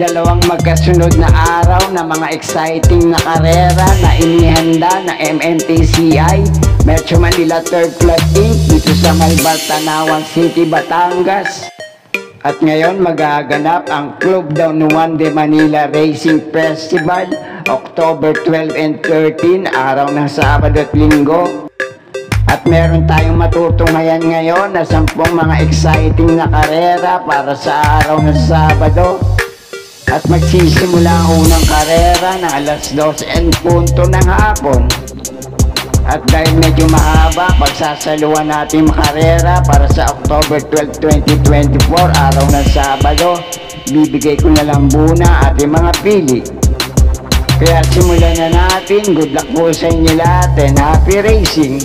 Dalawang magkasunod na araw na mga exciting na karera na inihanda ng MMTCI Metro Manila Third Flood Inc. dito sa Malbar, Tanawan City, Batangas. At ngayon magaganap ang Club Don Juan de Manila Racing Festival October 12 and 13, araw ng Sabado at Linggo. At meron tayong matutunghayan ngayon na 10 mga exciting na karera para sa araw ng Sabado. At magsisimula ang unang karera ng alas 12:00 ng hapon. At dahil medyo mahaba, pagsasaluhan natin karera para sa October 12, 2024, araw ng Sabado, bibigay ko na lang muna ating mga pili. Kaya simulan na natin. Good luck po sa inyo lahat and happy racing!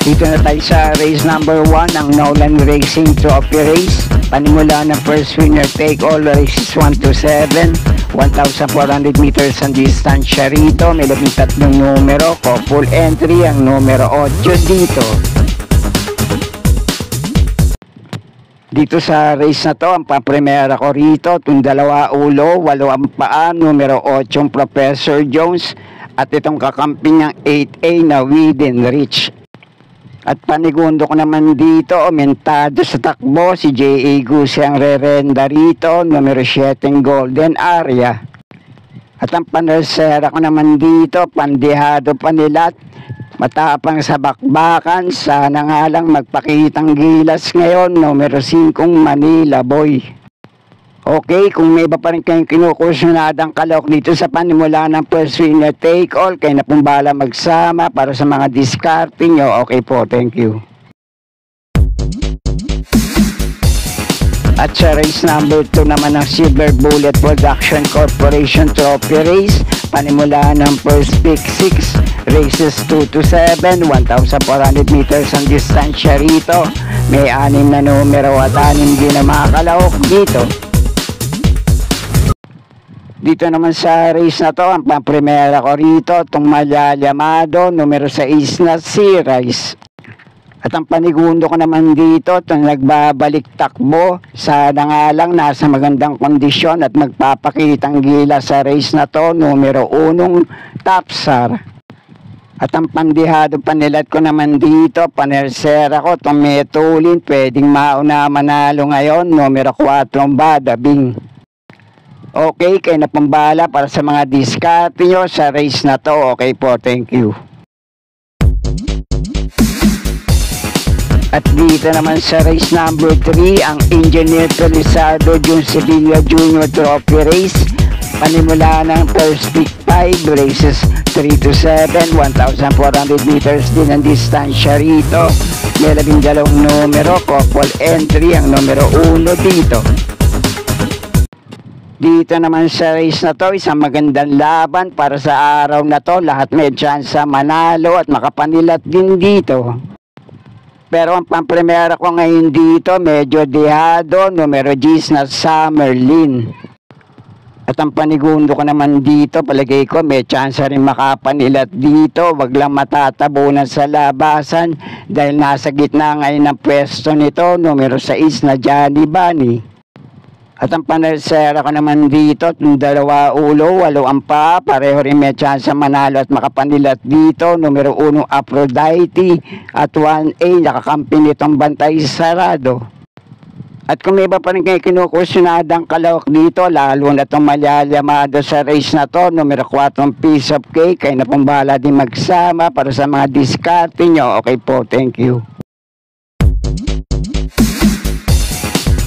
Dito na tayo sa race number 1, ang Nolan Racing Trophy Race. Panimula ng first winner take all, races 1 to 7, 1,400 meters ang distansya rito. May 13 numero, couple entry ang numero 8 dito. Dito sa race na to, ang papremera ko rito, itong 2 ulo, 8 ang paa, numero 8 Professor Jones, at itong kakampi niyang 8A na Within Reach. At panigundo ko naman dito, mentado sa takbo, si J.A. Guse ang rerenda rito, numero 7 Golden Area. At ang panersera ko naman dito, pandihado panilat, matapang sa bakbakan, sana nga lang magpakitang gilas ngayon, numero 5 Manila Boy. Okay, kung may iba pa rin kayong kinukursunadang kalok dito sa panimula ng first winner take all, kayo na pong bahala magsama para sa mga discarding nyo. Okay po, thank you. At sa race number 2 naman ng Silver Bullet Production Corporation Trophy Race, panimula ng first pick 6, races 2 to 7, 1,400 meters ang distansya rito. May 6 na numero at 6 din na makakalahok dito. Dito naman sa race na to, ang pang-primera ko rito, itong Malyamado, numero 6 na si Rice. At ang panigundo ko naman dito, itong nagbabalik takbo, sana nga lang nasa magandang kondisyon at magpapakitang gila sa race na to, numero 1 Tapsar. At ang pandihado panilat ko naman dito, panersera ko, itong Metulin, pwedeng mauna manalo ngayon, numero 4 Badabing. Okay, kayo na pambala para sa mga diskarte nyo sa race na to. Okay po, thank you. At dito naman sa race number 3, ang Engineer Felizardo Jun Sevilla Jr. Trophy Race. Panimula ng first pick 5, races 3 to 7, 1,400 meters din ang distansya rito. May 12 numero, couple entry ang numero 1 dito. Dito naman sa race na to, isang magandang laban para sa araw na to. Lahat may chance manalo at makapanilat din dito. Pero ang pampremera ko ngayon dito, medyo dihado, numero 10 na Summerlin. At ang panigundo ko naman dito, palagay ko may chance rin makapanilat dito. Wag lang matatabunan sa labasan dahil nasa gitna ngayon ng pwesto nito, numero 6 na Johnny Bunny. At ang panersera ko naman dito, itong 2 ulo, 8 ang paa, pareho rin may chance manalo at makapanilat dito, numero 1 Aphrodite at 1A, nakakampi nitong Bantay Sarado. At kung may iba pa rin kayo kinukursunadang kalawak dito, lalo na itong Malyamado sa race na to, numero 4 Piece of Cake, kayo na pong bahala din magsama para sa mga diskarte nyo. Okay po, thank you.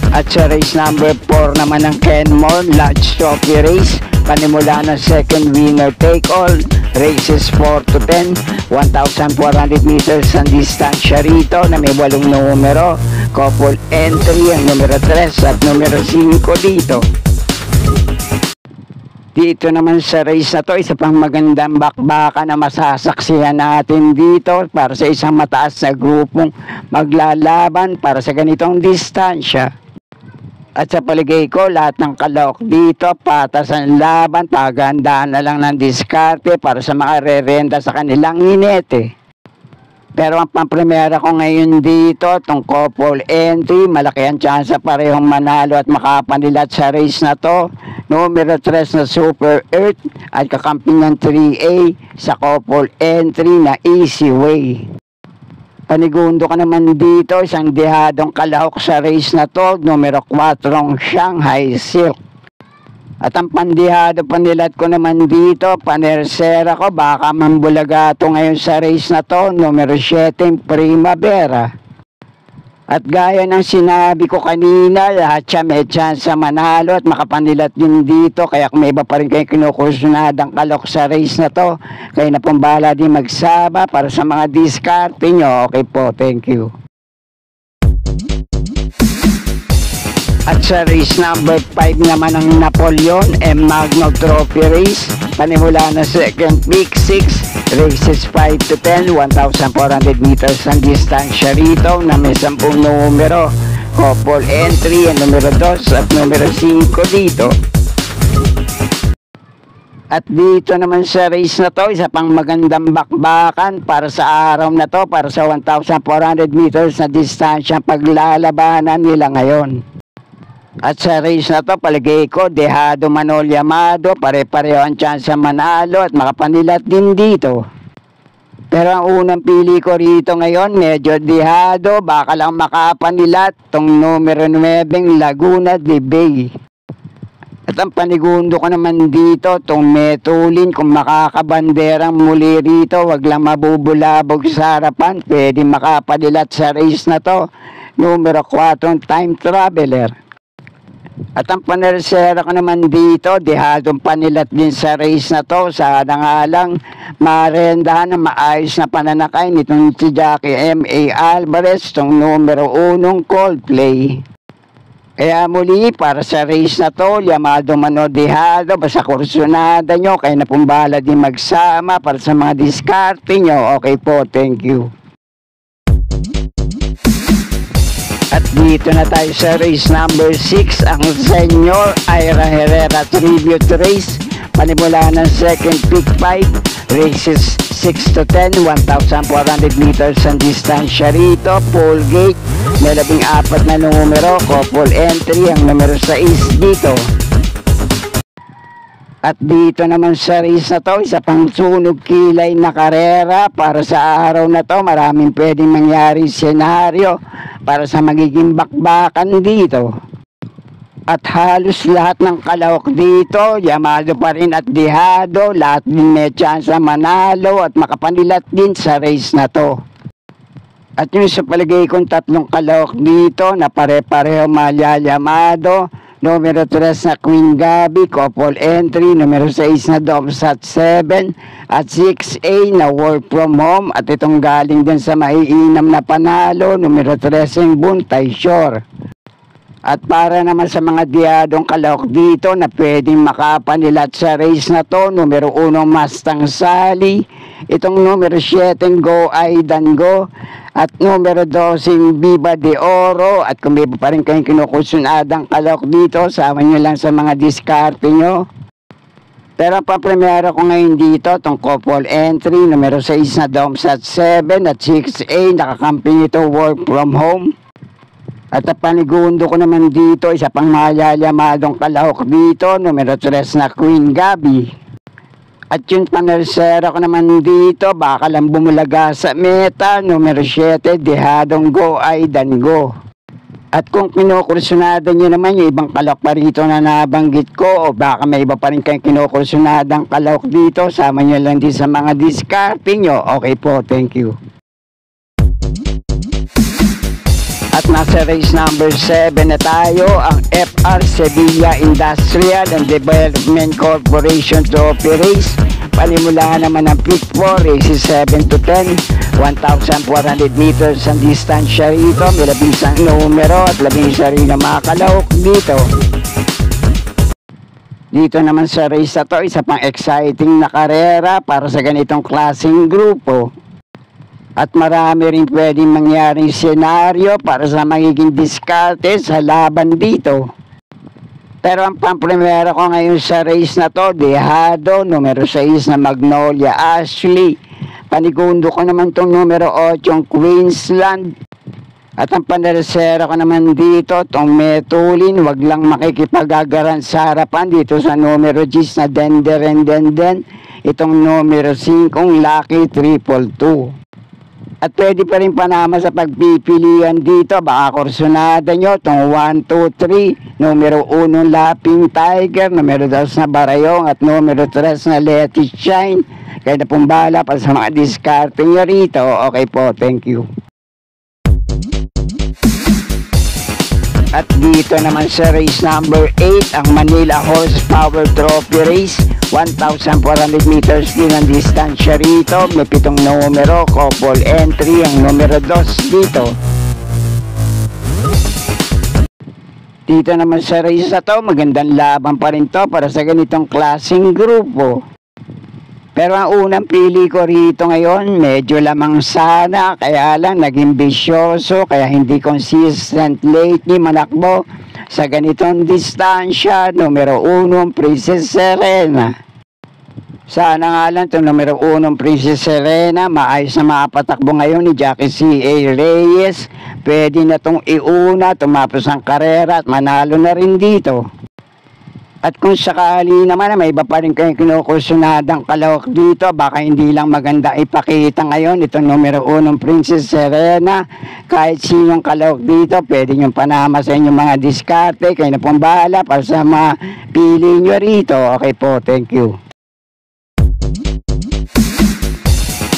At sa race number 4 naman ng Kenmore Lodge Trophy Race, panimula ng second winner take all, races 4 to 10, 1,400 meters ang distansya rito na may 8 numero, couple entry ang numero 3 at numero 5 dito. Dito naman sa race na to, isa pang magandang bakbaka na masasaksihan natin dito para sa isang mataas na grupong maglalaban para sa ganitong distansya. At sa paligay ko, lahat ng kalahok dito, patas ang laban, pagandaan na lang ng diskarte para sa mga rerenta sa kanilang inete. Pero ang pampremera ko ngayon dito, itong couple entry, malaki ang tsansa parehong manalo at makapanilat sa race na to. Numero 3 na Super Earth at kakampi ng 3A sa couple entry na Easy Way. Panigundo ka naman dito, isang dehadong kalahok sa race na to, numero 4 Shanghai Silk. At ang pandihado panilat ko naman dito, panersera ko, baka mambulagato ngayon sa race na to, numero 7 Primavera. At gaya ng sinabi ko kanina, lahat siya may chance sa manalo at makapanilat din dito. Kaya kung may iba pa rin kayong kinukursunadang kalok sa race na to, kayo na pong bahala din magsama para sa mga diskarte nyo. Okay po, thank you. At sa race number 5 naman ang Napoleon M. Magno Trophy Race, panimula na second pick 6, races 5 to 10, 1,400 meters ang distansya rito na may 10 numero, couple entry ang numero 2 at numero 5 dito. At dito naman sa race na to, isa pang magandang bakbakan para sa araw na to, para sa 1,400 meters na distansya paglalabanan nila ngayon. At sa race na to, paligay ko, dehado Manol Yamado, pare-pareho ang chance manalo at makapanilat din dito. Pero ang unang pili ko rito ngayon, medyo dehado, baka lang makapanilat, tong numero 9, Laguna de Bay. At ang panigundo ko naman dito, tong Metulin, kung makakabanderang muli rito, wag lang mabubulabog sa harapan, pwede makapanilat sa race na to, numero 4, Time Traveler. At ang panersera ko naman dito, dehadong panilat din sa race na to. Sana nga lang marendahan na maayos na pananakay nitong si Jackie M.A. Alvarez, itong numero 1 Coldplay. Kaya muli, para sa race na to, Yamado Mano dehado, basta kursunada nyo, kayo na pong bahala din magsama para sa mga diskarte nyo. Okay po, thank you. At dito na tayo sa race number 6, ang Senior Ira Herrera Tribute Race. Panimula ng second pick 5, races 6 to 10, 1,400 meters ang distansya rito, full gate, may 14 na numero, couple entry, ang numero 6 dito. At dito naman sa race na to, isa pang sunog kilay na karera para sa araw na to. Maraming pwedeng mangyari senaryo para sa magiging bakbakan dito. At halos lahat ng kalahok dito, Yamado pa rin at dehado, lahat din may chance manalo at makapanilat din sa race na to. At yung sa paligay kong tatlong kalahok dito na pare-pareho Yamado, numero 3 na Queen Gabi, couple entry, numero 6 na Domsat 7, at 6A na Work From Home, at itong galing din sa maiinam na panalo, numero 13 Buntay Shore. At para naman sa mga diyadong kalahok dito na pwedeng makapanilat sa race na to, numero 1 Mustang Sally, itong numero 7 Go Aidan Go, at numero 12 Viva de Oro. At kung may pa rin kayong kinukusunadang kalahok dito, sama nyo lang sa mga diskarte nyo. Pero ang papremera ko ngayon dito, itong couple entry, numero 6 na Domsat 7 at 6A, nakakampi nito Work From Home. At ang panigundo ko naman dito, isa pang Yamadong kalahok dito, numero 3 na Queen Gabi. At yung panersera ko naman dito, baka lang bumulaga sa meta, numero 7, Dehadong Go Aidan Go. At kung kinukursunada nyo naman yung ibang kalahok pa rito na nabanggit ko, o baka may iba pa rin kayong kinukursunadang kalahok dito, sama nyo lang din sa mga diskarte nyo. Okay po, thank you. At nasa race number 7 na tayo, ang FR Sevilla Industrial and Development Corporation Trophy Race. Panimula naman ng pick 4, races 7 to 10, 1,400 meters ang distansya rito. May 11 numero at 11 rin na mga kalahok dito. Dito naman sa race na to, isa pang exciting na karera para sa ganitong klaseng grupo. At marami rin pwedeng mangyaring senaryo para sa magiging diskarte sa laban dito. Pero ang pamprimera ko ngayon sa race na to, Dehado, numero 6 na Magnolia Ashley. Panigundo ko naman itong numero 8, Queensland. At ang panaresera ko naman dito, itong Metulin, wag lang makikipagagaran sa harapan dito sa numero 10 na Denden. Itong numero 5, Lucky 222. At pwede pa rin panama sa pagpipilian dito. Baka kursunada nyo itong 1, 2, 3. Numero 1 Laping Tiger. Numero 2 na Barayong. At numero 3 na Let It Shine. Kaya na pong bahala para sa mga diskarte nyo rito. Okay po, thank you. At dito naman sa race number 8, ang Manila Horsepower Trophy Race. 1,400 meters din ang distansya rito. May 7 numero, couple entry ang numero 2 dito. Dito naman sa race na to, magandang laban pa rin to para sa ganitong klaseng grupo. Pero ang unang pili ko rito ngayon, medyo lamang sana, kaya lang naging bisyoso, kaya hindi consistent lately manakbo sa ganitong distansya. Numero 1, Princess Serena. Sana nga lang itong numero 1, Princess Serena, maayos na mapatakbo ngayon ni Jackie C.A. Reyes. Pwede na itong iuna, tumapos ang karera at manalo na rin dito. At kung sakali naman na may iba pa rin kayong kinukursunadang kalahok dito, baka hindi lang maganda ipakita ngayon itong numero 1, Princess Serena. Kahit sinong kalahok dito, pwede nyo panama sa inyong mga diskarte. Kayo na pong bahala para sa mga pili nyo rito. Okay po, thank you.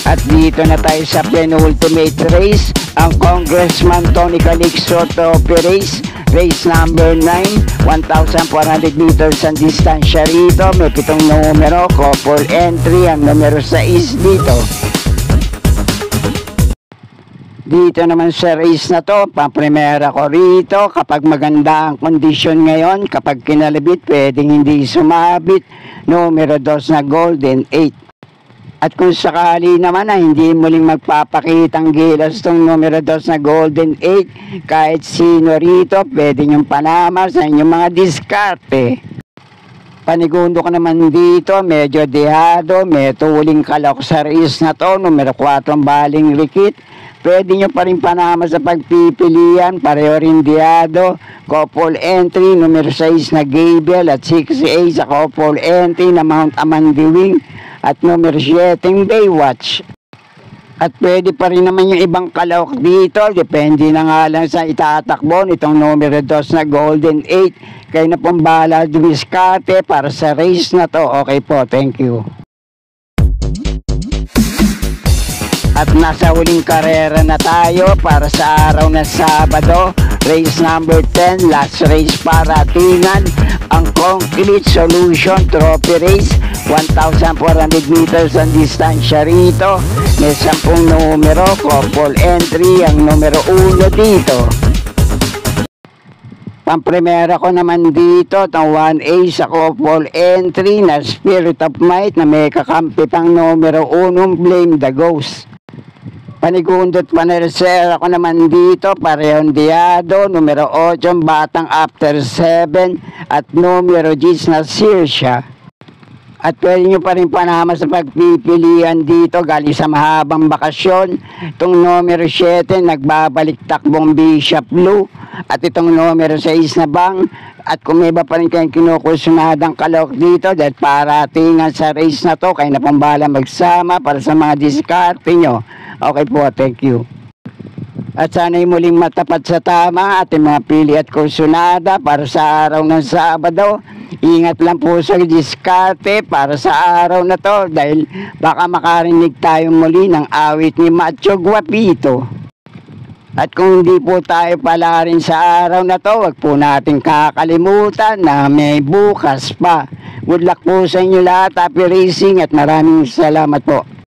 At dito na tayo sa penultimate race, ang Congressman Tony Calixto Trophy Race. Race number 9, 1,400 meters ang distansya rito. May 7 numero, couple entry ang numero 6 dito. Dito naman sa race na to, pamprimera ko rito. Kapag maganda ang kondisyon ngayon, kapag kinalabit, pwedeng hindi sumabit. Numero 2 na Golden 8. At kung sakali naman na hindi muling magpapakitang gilas itong numero 2 na Golden 8, kahit sino rito, pwede niyong panama sa inyong mga diskarte. Panigundo ko naman dito, medyo dehado, may tuling kalok sa race na to, numero 4 Baling Rikit. Pwede nyo pa rin panama sa pagpipilian, pareho rin dehado. Couple entry, numero 6 na Gabriel at 6A sa couple entry na Mount Amandiwing. At numero 7, Baywatch. At pwede pa rin naman yung ibang kalahok dito. Depende na nga lang sa itatakbo nitong numero 2 na Golden 8. Kayo na pong bahala dumiskate para sa race na to. Okay po, thank you. At nasa huling karera na tayo para sa araw na Sabado. Race number 10, last race para atingan. Ang Concrete Solution Trophy Race. 1,400 meters ang distansya rito. May 10 numero, couple entry ang numero 1 dito. Pamprimera ko naman dito, itong 1A sa couple entry na Spirit of Might na may kakampi pang numero 1, Blame the Ghost. Panigundot paneresera ko naman dito, parehong dehado, numero 8, Batang After 7 at numero 10 na Sirsha. At pwede nyo pa rin panama sa pagpipilian dito galing sa mahabang bakasyon. Itong numero 7, nagbabalik takbong Bishop Blue. At itong numero 6 na Bang. At kung may iba pa rin kayong kinukursunadang kalahok dito dahil paratingan sa race na to, kayo na pang bahala magsama para sa mga diskarte nyo. Okay po, thank you. At sana'y muling matapat sa tama ating mga pili at kursunada para sa araw ng Sabado. Ingat lang po sa diskarte para sa araw na to dahil baka makarinig tayo muli ng awit ni Macho Guapito. At kung hindi po tayo pala rin sa araw na to, wag po natin kakalimutan na may bukas pa. Good luck po sa inyo lahat. Happy racing at maraming salamat po.